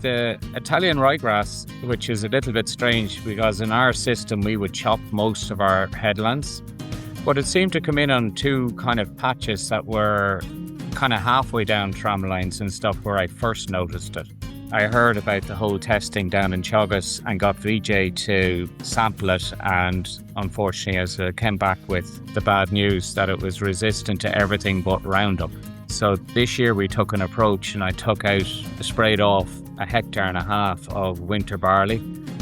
the Italian ryegrass, which is a little bit strange because in our system we would chop most of our headlands, but it seemed to come in on two kind of patches that were kind of halfway down tram lines and stuff where I first noticed it. I heard about the whole testing down in Teagasc and got VJ to sample it, and unfortunately as it came back with the bad news that it was resistant to everything but Roundup. So this year we took an approach and I sprayed off 1.5 hectares of winter barley,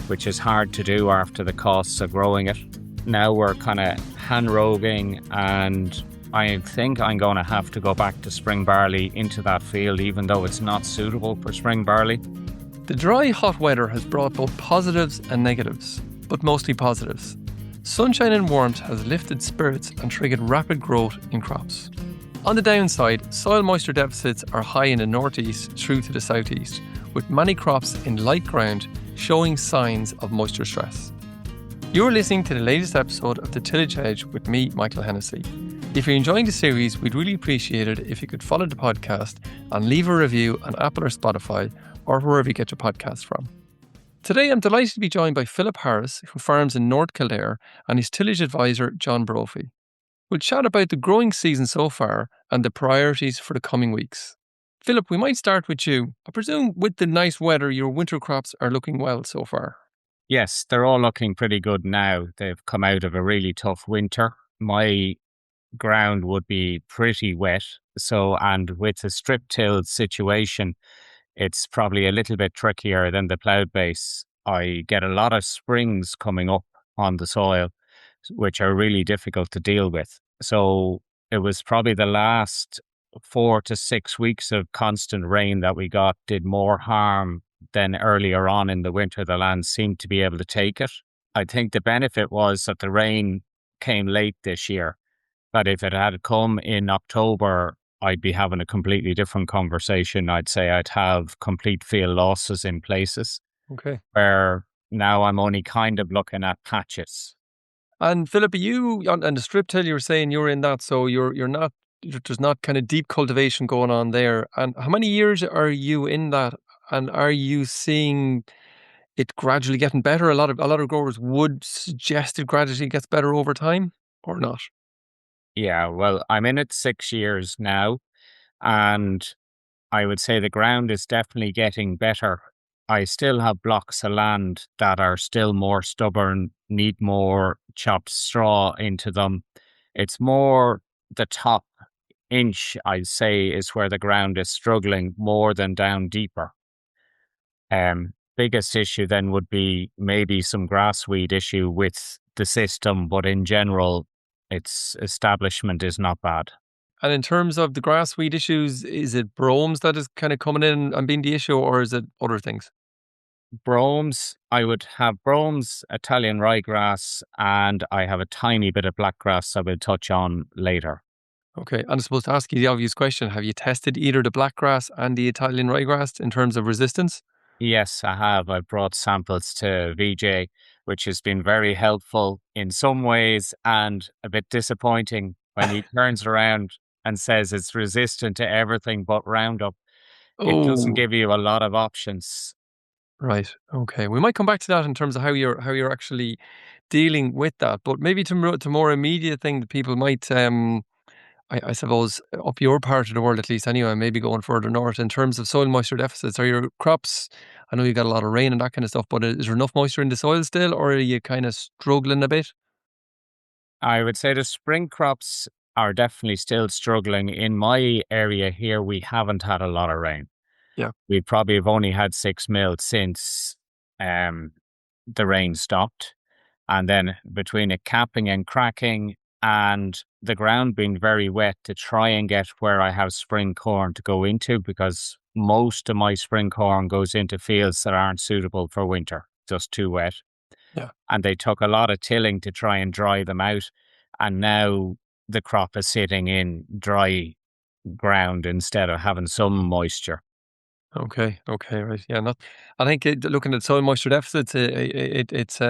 which is hard to do after the costs of growing it. Now we're kind of hand roguing, and I think I'm going to have to go back to spring barley into that field, even though it's not suitable for spring barley. The dry, hot weather has brought both positives and negatives, but mostly positives. Sunshine and warmth has lifted spirits and triggered rapid growth in crops. On the downside, soil moisture deficits are high in the northeast through to the southeast, with many crops in light ground showing signs of moisture stress. You're listening to the latest episode of the Tillage Edge with me, Michael Hennessy. If you're enjoying the series, we'd really appreciate it if you could follow the podcast and leave a review on Apple or Spotify or wherever you get your podcasts from. Today, I'm delighted to be joined by Phillip Harris, who farms in North Kildare, and his tillage advisor, John Brophy. We'll chat about the growing season so far and the priorities for the coming weeks. Phillip, we might start with you. I presume with the nice weather, your winter crops are looking well so far. Yes, they're all looking pretty good now. They've come out of a really tough winter. My ground would be pretty wet. And with the strip tilled situation, it's probably a little bit trickier than the ploughed base. I get a lot of springs coming up on the soil, which are really difficult to deal with. So it was probably the last 4 to 6 weeks of constant rain that we got did more harm than earlier on in the winter. The land seemed to be able to take it. I think the benefit was that the rain came late this year. But if it had come in October, I'd be having a completely different conversation. I'd say I'd have complete field losses in places. Okay. Where now I'm only kind of looking at patches. And Phillip, you on the strip till, you were saying you're in that, so you're not, there's not kind of deep cultivation going on there. And how many years are you in that? And are you seeing it gradually getting better? A lot of growers would suggest it gradually gets better over time, or not? Yeah, well, I'm in it 6 years now, and I would say the ground is definitely getting better. I still have blocks of land that are still more stubborn, need more chopped straw into them. It's more the top inch, I'd say, is where the ground is struggling more than down deeper. Biggest issue then would be maybe some grassweed issue with the system, but in general, its establishment is not bad. And in terms of the grassweed issues, is it bromes that is kind of coming in and being the issue, or is it other things? Bromes, I would have bromes, Italian ryegrass, and I have a tiny bit of blackgrass I will touch on later. Okay, and I'm supposed to ask you the obvious question. Have you tested either the blackgrass and the Italian ryegrass in terms of resistance? Yes, I have. I brought samples to VJ, which has been very helpful in some ways and a bit disappointing when he turns around and says it's resistant to everything but Roundup. It doesn't give you a lot of options. Right. Okay. We might come back to that in terms of how you're actually dealing with that, but maybe to more immediate thing that people might, I suppose, up your part of the world at least anyway, maybe going further north in terms of soil moisture deficits. Are your crops? I know you got a lot of rain and that kind of stuff, but is there enough moisture in the soil still, or are you kind of struggling a bit? I would say the spring crops are definitely still struggling. In my area here, we haven't had a lot of rain. Yeah. We probably have only had 6 mil since the rain stopped. And then between it capping and cracking and the ground being very wet to try and get where I have spring corn to go into, because most of my spring corn goes into fields that aren't suitable for winter, just too wet. Yeah. And they took a lot of tilling to try and dry them out. And now the crop is sitting in dry ground instead of having some moisture. Okay, right. Yeah, I think looking at soil moisture deficits, it's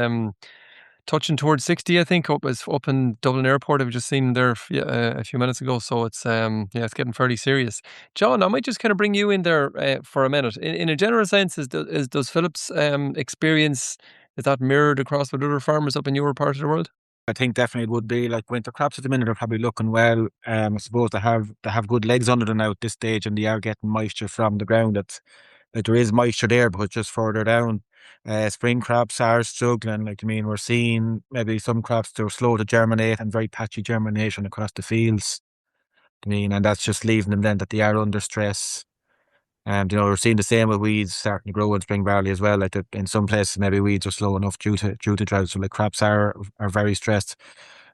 touching towards 60, I think, up in Dublin Airport. I've just seen there a few minutes ago. So it's it's getting fairly serious. John, I might just kind of bring you in there for a minute. In a general sense, does Philip's experience, is that mirrored across with other farmers up in your part of the world? I think definitely it would be like winter crops at the minute are probably looking well. I suppose they have good legs under them now at this stage, and they are getting moisture from the ground. It's like there is moisture there, but just further down. Spring crops are struggling. Like I mean, we're seeing maybe some crops they're slow to germinate and very patchy germination across the fields. I mean, and that's just leaving them then that they are under stress. We're seeing the same with weeds starting to grow in spring barley as well. Like in some places, maybe weeds are slow enough due to drought. So like crops are very stressed.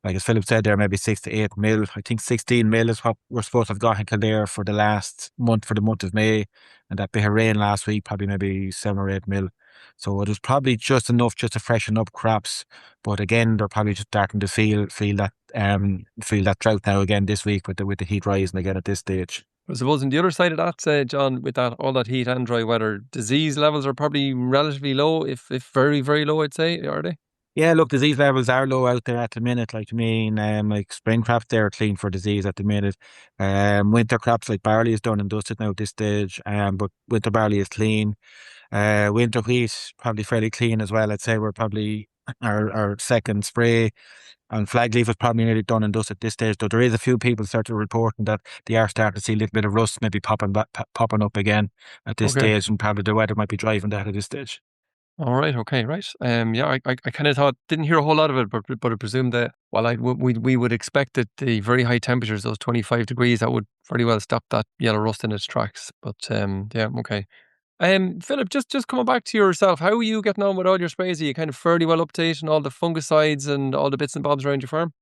Like as Philip said there, maybe 6 to 8 mil. I think 16 mil is what we're supposed to have got in Kildare for the last month, for the month of May, and that bit of rain last week, probably maybe 7 or 8 mil. So it was probably just enough just to freshen up crops. But again, they're probably just starting to feel that drought now again this week with the heat rising again at this stage. I suppose on the other side of that, John, with that all that heat and dry weather, disease levels are probably relatively low, if very, very low, I'd say, are they? Yeah, look, disease levels are low out there at the minute. Like I mean, like spring crops, they're clean for disease at the minute. Winter crops like barley is done and dusted now at this stage. But winter barley is clean. Winter wheat probably fairly clean as well. I'd say we're probably our second spray, and flag leaf is probably nearly done and dusted at this stage. Though there is a few people starting reporting that they are starting to see a little bit of rust maybe popping up again at this Okay. stage, and probably the weather might be driving that at this stage. All right. Okay. Right. I kind of didn't hear a whole lot of it, but I presume that, well, we would expect that the very high temperatures, those 25 degrees, that would very well stop that yellow rust in its tracks. But yeah. Okay. Philip, just coming back to yourself, how are you getting on with all your sprays? Are you kind of fairly well up to date on all the fungicides and all the bits and bobs around your farm?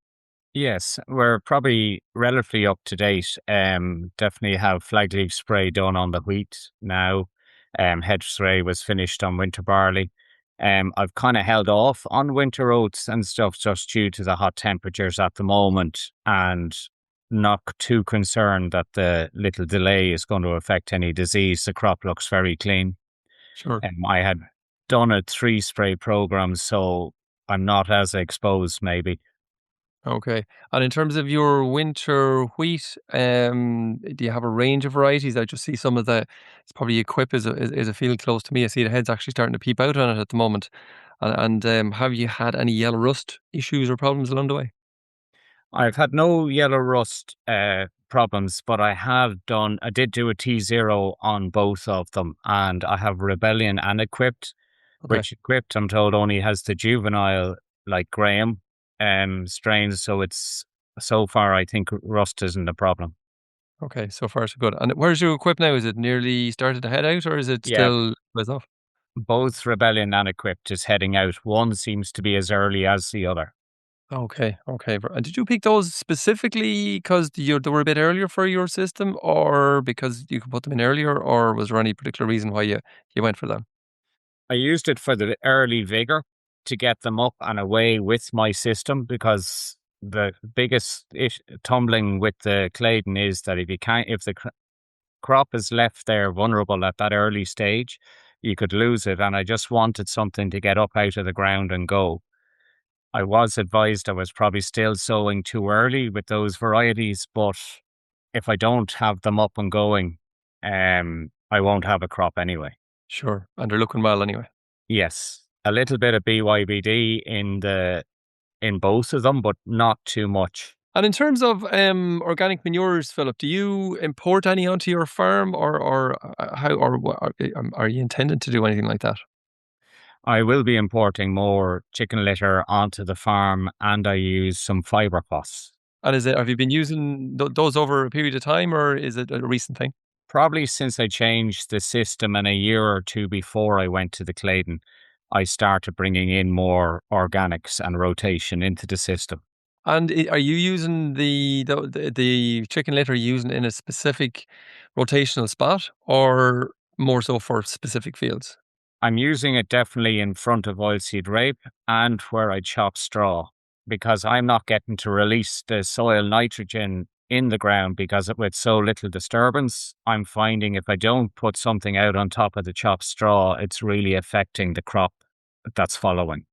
Yes, we're probably relatively up to date. Definitely have flag leaf spray done on the wheat now. Hedge spray was finished on winter barley. I've kind of held off on winter oats and stuff just due to the hot temperatures at the moment, and not too concerned that the little delay is going to affect any disease. The crop looks very clean. Sure. I had done a 3 spray program, so I'm not as exposed maybe. Okay. And in terms of your winter wheat, do you have a range of varieties? I just see some of it's probably Equip is a field close to me. I see the heads actually starting to peep out on it at the moment. And have you had any yellow rust issues or problems along the way? I've had no yellow rust problems, but I did do a T0 on both of them, and I have Rebellion and Equipped, Okay. which Equipped I'm told only has the juvenile, like Graham, strains, so so far I think rust isn't a problem. Okay. So far, so good. And where's your Equip now? Is it nearly started to head out or is it Yeah, still ways off? both Rebellion and Equipped is heading out. One seems to be as early as the other. Okay. Okay. And did you pick those specifically because they were a bit earlier for your system or because you could put them in earlier, or was there any particular reason why you went for them? I used it for the early vigor to get them up and away with my system, because the biggest tumbling with the Claydon is that if the crop is left there vulnerable at that early stage, you could lose it. And I just wanted something to get up out of the ground and go. I was advised I was probably still sowing too early with those varieties, but if I don't have them up and going, I won't have a crop anyway. Sure. And they're looking well anyway. Yes, a little bit of BYBD in both of them, but not too much. And in terms of organic manures, Philip, do you import any onto your farm, or how, are you intended to do anything like that? I will be importing more chicken litter onto the farm, and I use some fibre cloths. And have you been using those over a period of time, or is it a recent thing? Probably since I changed the system, and a year or two before I went to the Claydon, I started bringing in more organics and rotation into the system. And are you using the chicken litter, using it in a specific rotational spot, or more so for specific fields? I'm using it definitely in front of oilseed rape and where I chop straw, because I'm not getting to release the soil nitrogen in the ground, because with so little disturbance, I'm finding if I don't put something out on top of the chopped straw, it's really affecting the crop that's following.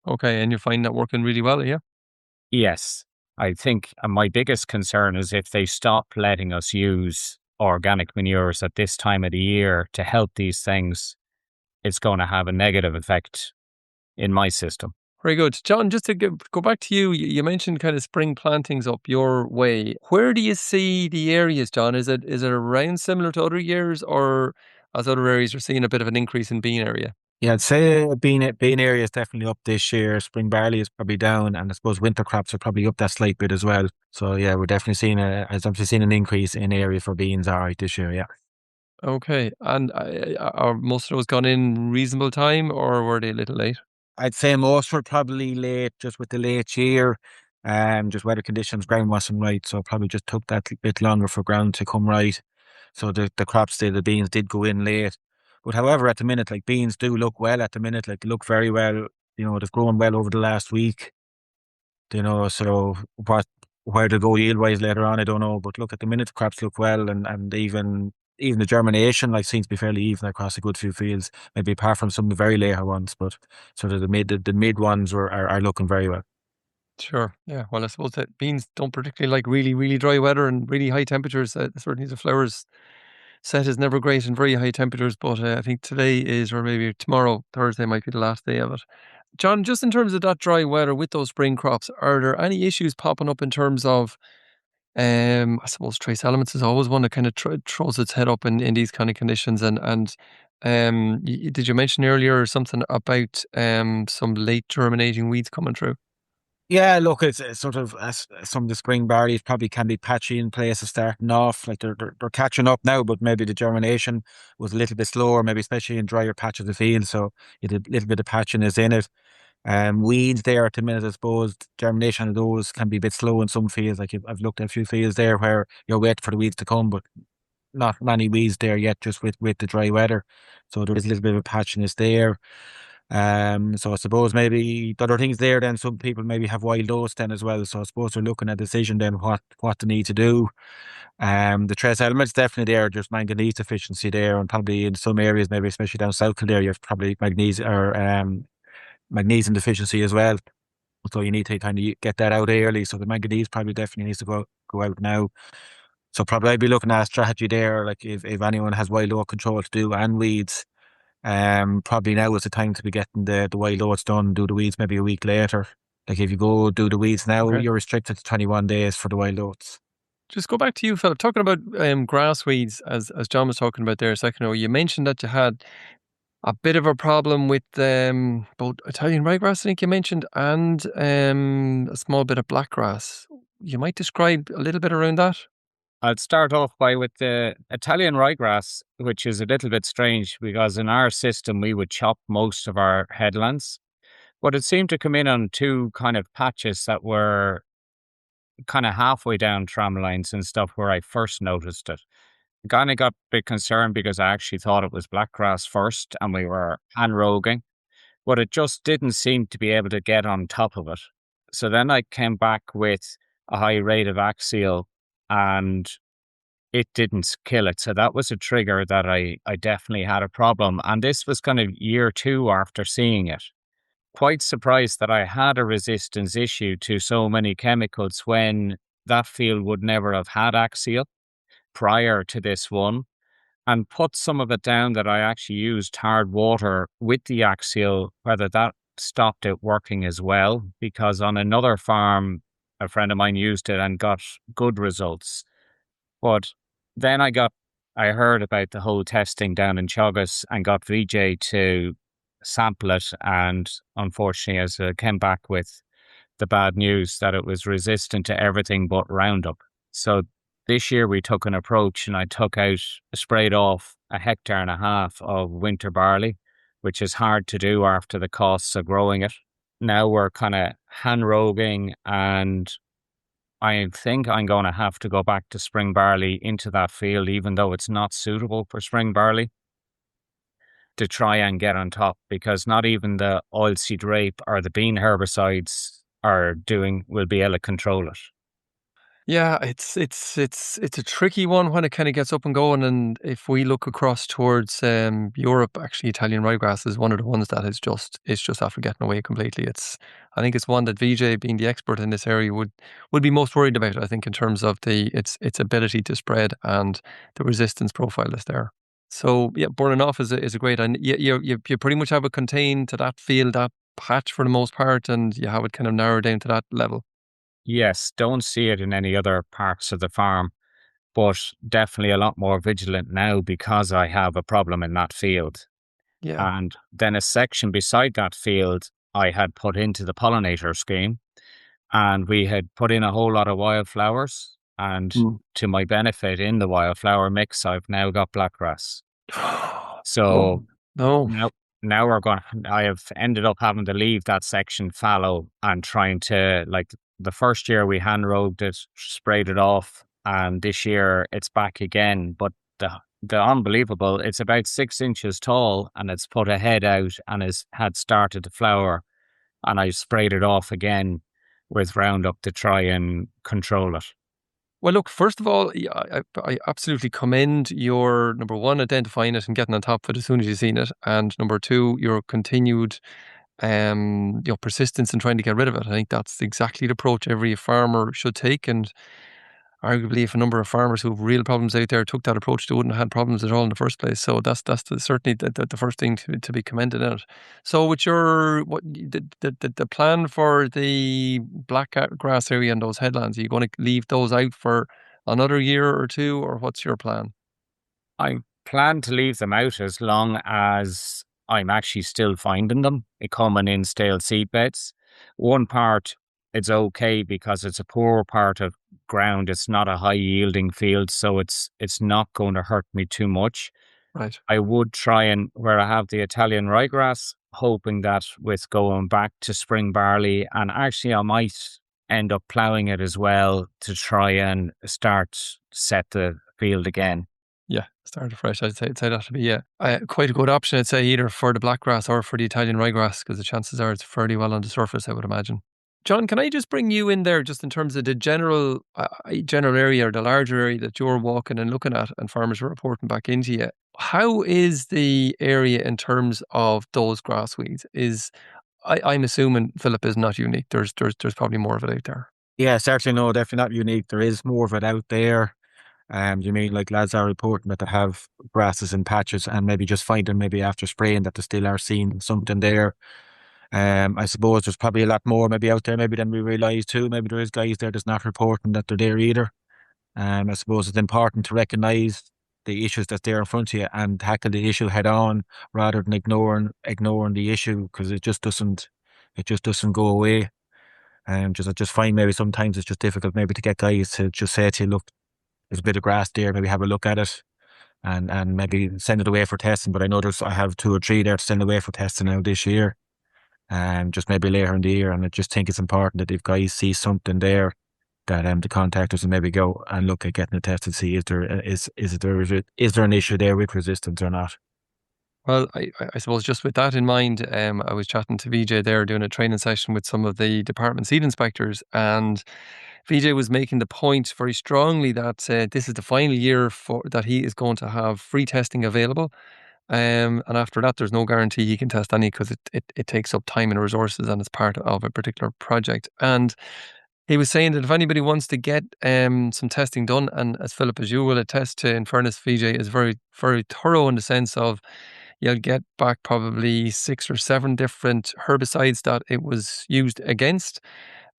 Okay, and you find that working really well, yeah? Yes, I think my biggest concern is if they stop letting us use organic manures at this time of the year to help these things, it's going to have a negative effect in my system. Very good. John, just to go back to you, you mentioned kind of spring plantings up your way. Where do you see the areas, John? Is it around similar to other years, or as other areas are seeing a bit of an increase in bean area? Yeah, I'd say bean area is definitely up this year. Spring barley is probably down, and I suppose winter crops are probably up that slight bit as well. So yeah, we're definitely seeing I've definitely seen an increase in area for beans. All right, this year, yeah. Okay, and are most of those gone in reasonable time, or were they a little late? I'd say most were probably late, just with the late year. Just weather conditions, ground wasn't right, so probably just took that bit longer for ground to come right. So the crops the beans did go in late. But however, at the minute, like beans do look well at the minute, like they look very well. They've grown well over the last week. So where to go yield wise later on, I don't know. But look, at the minute, the crops look well, and even the germination like seems to be fairly even across a good few fields. Maybe apart from some of the very later ones, but sort of the mid ones are looking very well. Sure. Yeah. Well, I suppose that beans don't particularly like really, really dry weather and really high temperatures. Certainly, the flowers set is never great in very high temperatures. But I think today is, or maybe tomorrow, Thursday, might be the last day of it. John, just in terms of that dry weather with those spring crops, are there any issues popping up in terms of, I suppose trace elements is always one that kind of throws its head up in these kind of conditions. And did you mention earlier something about some late germinating weeds coming through? Yeah, look, it's sort of as some of the spring barley probably can be patchy in places starting off. Like they're catching up now, but maybe the germination was a little bit slower, maybe especially in drier patches of the field. So you did a little bit of patchiness in it. Weeds there at the minute, I suppose, germination of those can be a bit slow in some fields. Like I've looked at a few fields there where you're waiting for the weeds to come, but not many weeds there yet, just with the dry weather. So there is a little bit of a patchiness there. So I suppose maybe the other things there, then some people maybe have wild oats then as well. So I suppose they're looking at a decision then what they need to do. The trace elements definitely there, just manganese deficiency there, and probably in some areas, maybe especially down south Kildare, you have probably magnesium deficiency as well. So you need to kind of get that out early. So the manganese probably definitely needs to go out now. So probably I'd be looking at a strategy there, like if anyone has wild oat control to do and weeds, probably now is the time to be getting the wild oats done, do the weeds maybe a week later. Like if you go do the weeds now, Okay. you're restricted to 21 days for the wild oats. Just go back to you, Philip. Talking about grass weeds, as John was talking about there a second ago, you mentioned that you had a bit of a problem with both Italian ryegrass, I think you mentioned, and a small bit of blackgrass. You might describe a little bit around that? I'll start off by with the Italian ryegrass, which is a little bit strange because in our system we would chop most of our headlands, but it seemed to come in on two kind of patches that were kind of halfway down tram lines and stuff where I first noticed it. Kind of got a bit concerned because I actually thought it was blackgrass first and we were hand-roguing, but it just didn't seem to be able to get on top of it. So then I came back with a high rate of axial and it didn't kill it. So that was a trigger that I definitely had a problem. And this was kind of year two after seeing it. Quite surprised that I had a resistance issue to so many chemicals when that field would never have had axial prior to this one, and put some of it down that I actually used hard water with the axial, whether that stopped it working as well, because on another farm, a friend of mine used it and got good results. But then I heard about the whole testing down in Teagasc and got VJ to sample it. And unfortunately, as it came back with the bad news that it was resistant to everything but Roundup. So this year we took an approach and I sprayed off 1.5 hectares of winter barley, which is hard to do after the costs of growing it. Now we're kind of hand roguing, and I think I'm going to have to go back to spring barley into that field, even though it's not suitable for spring barley, to try and get on top, because not even the oilseed rape or the bean herbicides will be able to control it. Yeah, it's a tricky one when it kind of gets up and going. And if we look across towards Europe, actually, Italian ryegrass is one of the ones that is just it's just after getting away completely. I think it's one that VJ, being the expert in this area, would be most worried about. I think in terms of its ability to spread and the resistance profile is there. So yeah, burning off is a great, and you pretty much have it contained to that field, that patch for the most part, and you have it kind of narrowed down to that level. Yes, don't see it in any other parts of the farm, but definitely a lot more vigilant now because I have a problem in that field. Yeah. And then a section beside that field I had put into the pollinator scheme, and we had put in a whole lot of wildflowers. And Mm. to my benefit, in the wildflower mix, I've now got blackgrass. So Oh no. now, now we're going. I have ended up having to leave that section fallow and trying to like the first year we hand robed it, sprayed it off, and this year it's back again. But the unbelievable, it's about 6 inches tall and it's put a head out and has had started to flower, and I sprayed it off again with Roundup to try and control it. Well, look, first of all, I absolutely commend your number one, identifying it and getting on top of it as soon as you've seen it, and number two, your continued your persistence in trying to get rid of it. I think that's exactly the approach every farmer should take. And arguably, if a number of farmers who have real problems out there took that approach, they wouldn't have had problems at all in the first place. So certainly the first thing to be commended in it. So, with your the plan for the black grass area and those headlands, are you going to leave those out for another year or two, or what's your plan? I plan to leave them out as long as I'm actually still finding them coming in stale seed beds. One part, it's okay because it's a poor part of ground. It's not a high yielding field, so it's not going to hurt me too much. Right. I would try and where I have the Italian ryegrass, hoping that with going back to spring barley, and actually I might end up ploughing it as well to try and start set the field again. Yeah, start afresh. I'd say that would be quite a good option. I'd say either for the blackgrass or for the Italian ryegrass, because the chances are it's fairly well on the surface, I would imagine. John, can I just bring you in there, just in terms of the general area or the larger area that you're walking and looking at, and farmers are reporting back into you? How is the area in terms of those grass weeds? I'm assuming Philip is not unique. There's probably more of it out there. Yeah, certainly no, definitely not unique. There is more of it out there. You mean like lads are reporting that they have grasses in patches and maybe just finding maybe after spraying that they still are seeing something there. I suppose there's probably a lot more maybe out there maybe than we realise too. Maybe there is guys there that's not reporting that they're there either. I suppose it's important to recognise the issues that's there in front of you and tackle the issue head on rather than ignoring the issue because it just doesn't go away. I just find maybe sometimes it's just difficult maybe to get guys to just say to you, look, there's a bit of grass there, maybe have a look at it and maybe send it away for testing. But I have 2 or 3 there to send away for testing now this year. Just maybe later in the year. And I just think it's important that if guys see something there, that the contactors will maybe go and look at getting it tested, see is there an issue there with resistance or not. Well, I suppose just with that in mind, I was chatting to VJ there doing a training session with some of the department seed inspectors, and VJ was making the point very strongly that this is the final year for that he is going to have free testing available. And after that, there's no guarantee he can test any because it takes up time and resources and it's part of a particular project. And he was saying that if anybody wants to get some testing done, and as Philip, as you will attest to, in fairness, VJ is very, very thorough in the sense of you'll get back probably 6 or 7 different herbicides that it was used against.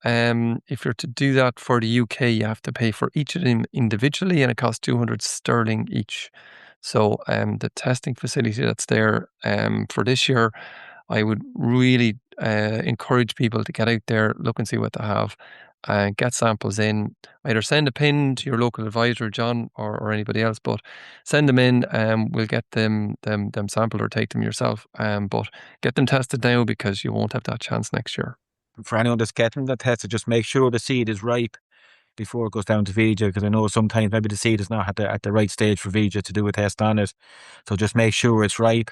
If you're to do that for the UK, you have to pay for each of them individually, and it costs 200 sterling each. So the testing facility that's there for this year, I would really encourage people to get out there, look and see what they have, get samples in. Either send a pin to your local advisor, John, or anybody else, but send them in. We'll get them sampled or take them yourself. But get them tested now because you won't have that chance next year. For anyone that's getting that tested, just make sure the seed is ripe before it goes down to VJ, because I know sometimes maybe the seed is not at the right stage for VJ to do a test on it. So just make sure it's ripe.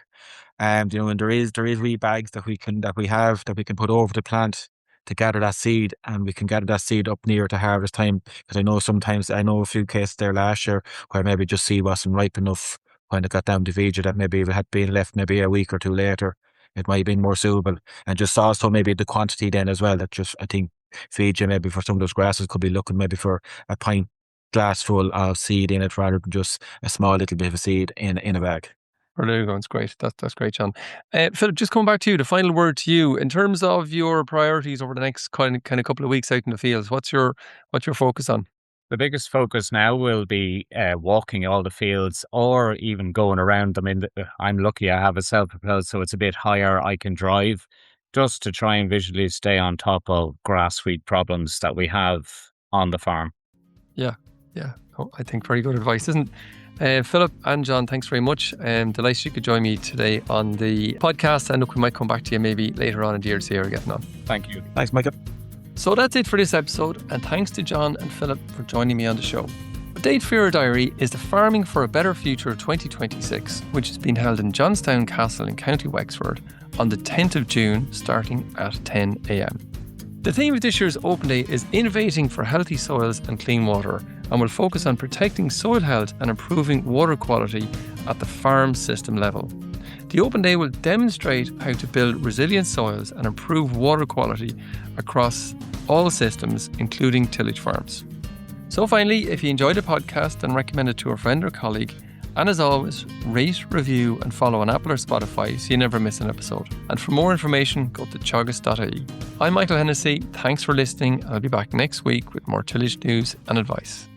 And there is wee bags that we can put over the plant to gather that seed, and we can gather that seed up near to harvest time. Because I know a few cases there last year where maybe just seed wasn't ripe enough when it got down to Fiji, that maybe if it had been left maybe a week or two later, it might have been more suitable. And just also maybe the quantity then as well, that just, I think Fiji maybe for some of those grasses could be looking maybe for a pint glass full of seed in it rather than just a small little bit of seed in a bag. Or there you go. It's great. That's great, John. Phillip, just coming back to you, the final word to you in terms of your priorities over the next kind of couple of weeks out in the fields. What's your focus on? The biggest focus now will be walking all the fields or even going around them. I'm lucky I have a self-propelled, so it's a bit higher. I can drive just to try and visually stay on top of grass weed problems that we have on the farm. Yeah. Oh, I think very good advice, isn't it? Phillip and John, thanks very much. Delighted you could join me today on the podcast. And look, we might come back to you maybe later on in the year to see how you're getting on. Thank you. Thanks, Michael. So that's it for this episode, and thanks to John and Phillip for joining me on the show. The date for your diary is the Farming for a Better Future 2026, which is being held in Johnstown Castle in County Wexford on the 10th of June, starting at 10 a.m. The theme of this year's Open Day is Innovating for Healthy Soils and Clean Water, and will focus on protecting soil health and improving water quality at the farm system level. The Open Day will demonstrate how to build resilient soils and improve water quality across all systems, including tillage farms. So finally, if you enjoyed the podcast, then recommend it to a friend or colleague. And as always, rate, review and follow on Apple or Spotify so you never miss an episode. And for more information, go to teagasc.ie. I'm Michael Hennessy. Thanks for listening. I'll be back next week with more tillage news and advice.